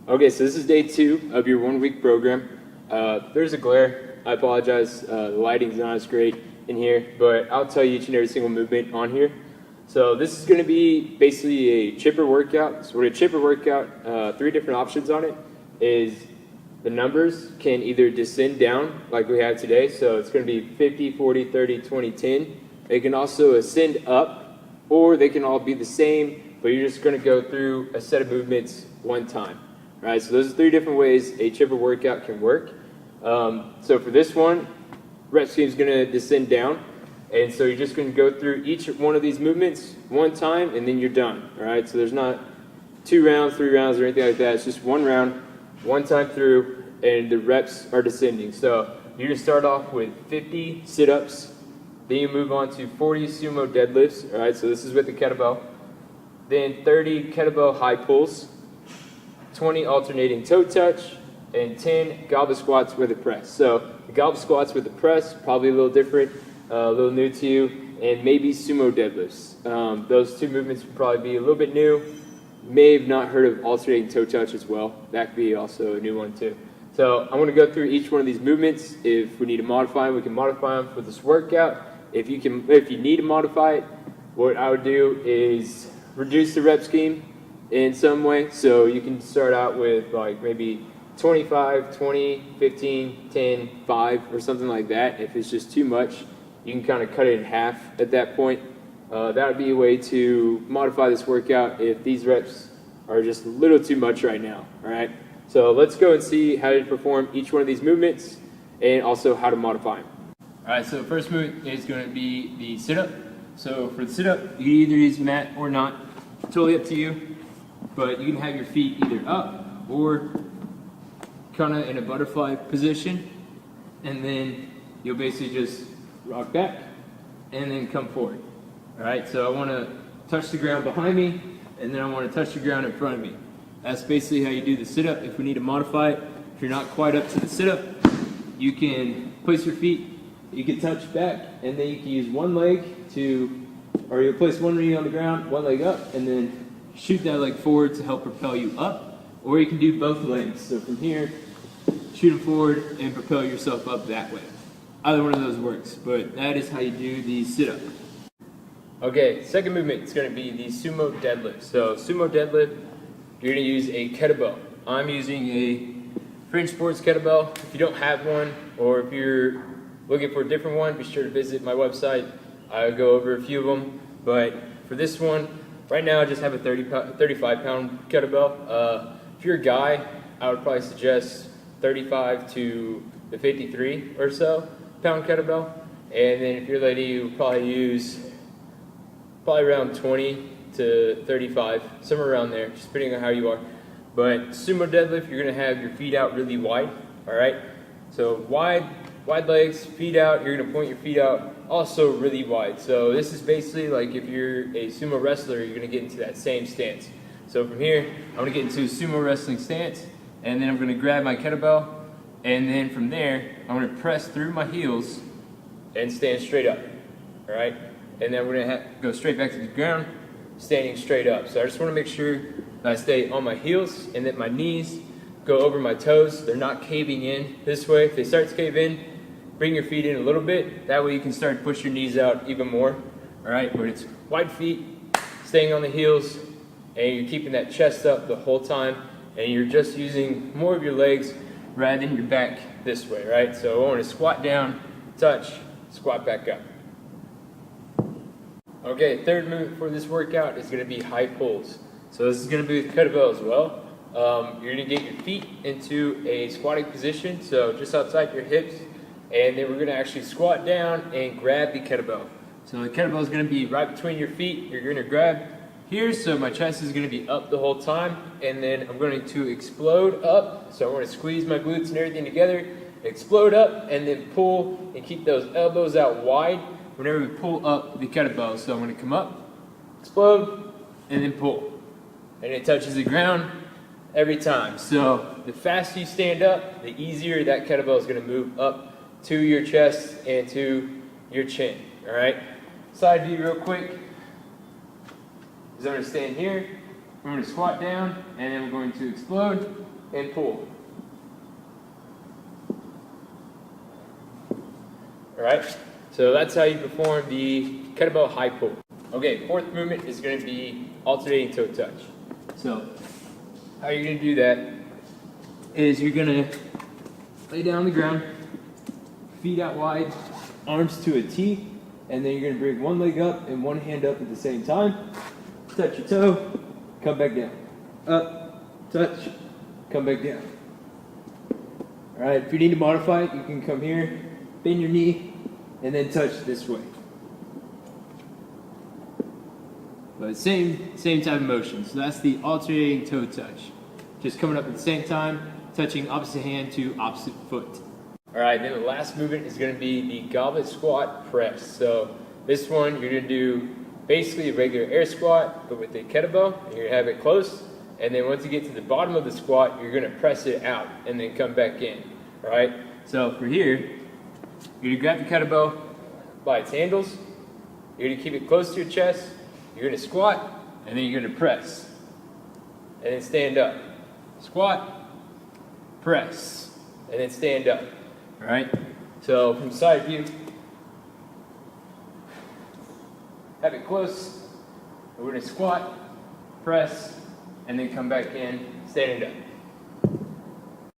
Okay, so this is day 2 of your 1-week program. There's a glare. I apologize. The lighting's not as great in here, but I'll tell you each and every single movement on here. So this is going to be basically a chipper workout. So with a chipper workout, 3 different options on it is the numbers can either descend down like we have today. So it's going to be 50, 40, 30, 20, 10. They can also ascend up, or they can all be the same, but you're just going to go through a set of movements one time. All right, so those are 3 different ways a chipper workout can work. So for this one, rep scheme is going to descend down, and so you're just going to go through each one of these movements one time, and then you're done. All right, so there's not 2 rounds, 3 rounds, or anything like that. It's just 1 round, 1 time through, and the reps are descending. So you're going to start off with 50 sit-ups, then you move on to 40 sumo deadlifts. All right, so this is with the kettlebell. Then 30 kettlebell high pulls, 20 alternating toe touch, and 10 goblet squats with a press. So the goblet squats with the press, probably a little different, a little new to you, and maybe sumo deadlifts. Those 2 movements would probably be a little bit new. May have not heard of alternating toe touch as well. That could be also a new one too. So I'm going to go through each one of these movements. If we need to modify them, we can modify them for this workout. If you need to modify it, what I would do is reduce the rep scheme in some way. So you can start out with like maybe 25, 20, 15, 10, 5, or something like that. If it's just too much, you can kind of cut it in half at that point. That would be a way to modify this workout if these reps are just a little too much right now. All right, so let's go and see how to perform each one of these movements and also how to modify them. All right, so the first movement is going to be the sit-up. So for the sit-up, you can either use mat or not. Totally up to you, but you can have your feet either up or kind of in a butterfly position, and then you'll basically just rock back and then come forward. All right, so I want to touch the ground behind me, and then I want to touch the ground in front of me. That's basically how you do the sit-up. If we need to modify it, if you're not quite up to the sit-up, you can place your feet, you can touch back, and then you can use one leg to, or you'll place one knee on the ground, one leg up, and then shoot that leg forward to help propel you up, or you can do both legs. So from here, shoot them forward and propel yourself up that way. Either one of those works, but that is how you do the sit-up. Okay, second movement is going to be the sumo deadlift. So sumo deadlift, you're going to use a kettlebell. I'm using a Fringe Sports kettlebell. If you don't have one, or if you're looking for a different one, be sure to visit my website. I'll go over a few of them, but for this one, right now I just have a 35-pound kettlebell. If you're a guy, I would probably suggest 35 to the 53 or so pound kettlebell. And then if you're a lady, you would probably use around 20 to 35, somewhere around there, just depending on how you are. But sumo deadlift, you're gonna have your feet out really wide, all right? So wide legs, feet out, you're gonna point your feet out also really wide. So this is basically like if you're a sumo wrestler, you're gonna get into that same stance. So from here, I'm gonna get into a sumo wrestling stance, and then I'm gonna grab my kettlebell, and then from there, I'm gonna press through my heels and stand straight up, all right? And then we're gonna go straight back to the ground, standing straight up. So I just wanna make sure that I stay on my heels and that my knees go over my toes. They're not caving in this way. If they start to cave in, bring your feet in a little bit. That way you can start to push your knees out even more. All right, but it's wide feet, staying on the heels, and you're keeping that chest up the whole time, and you're just using more of your legs rather than your back this way, right? So I want to squat down, touch, squat back up. Okay, third movement for this workout is going to be high pulls. So this is going to be with kettlebell as well. You're going to get your feet into a squatting position, so just outside your hips, and then we're going to actually squat down and grab the kettlebell. So the kettlebell is going to be right between your feet. You're going to grab here, so my chest is going to be up the whole time, and then I'm going to explode up. So I'm going to squeeze my glutes and everything together, explode up, and then pull and keep those elbows out wide whenever we pull up the kettlebell. So I'm going to come up, explode, and then pull. And it touches the ground every time. So the faster you stand up, the easier that kettlebell is going to move up to your chest and to your chin. All right? Side view real quick. Is I'm going to stand here. I'm we're going to squat down, and then we're going to explode and pull. All right, so that's how you perform the kettlebell high pull. Okay, fourth movement is going to be alternating toe touch. So how you're going to do that is you're going to lay down on the ground, feet out wide, arms to a T, and then you're going to bring one leg up and one hand up at the same time. Touch your toe, come back down. Up, touch, come back down. All right, if you need to modify it, you can come here, bend your knee, and then touch this way. But same type of motion. So that's the alternating toe touch. Just coming up at the same time, touching opposite hand to opposite foot. All right, then the last movement is going to be the goblet squat press. So this one, you're going to do basically a regular air squat, but with the kettlebell. You're going to have it close, and then once you get to the bottom of the squat, you're going to press it out and then come back in. All right, so for here, you're going to grab the kettlebell by its handles. You're going to keep it close to your chest. You're going to squat, and then you're going to press, and then stand up. Squat, press, and then stand up. All right, so from side view, have it close. We're going to squat, press, and then come back in, standing up.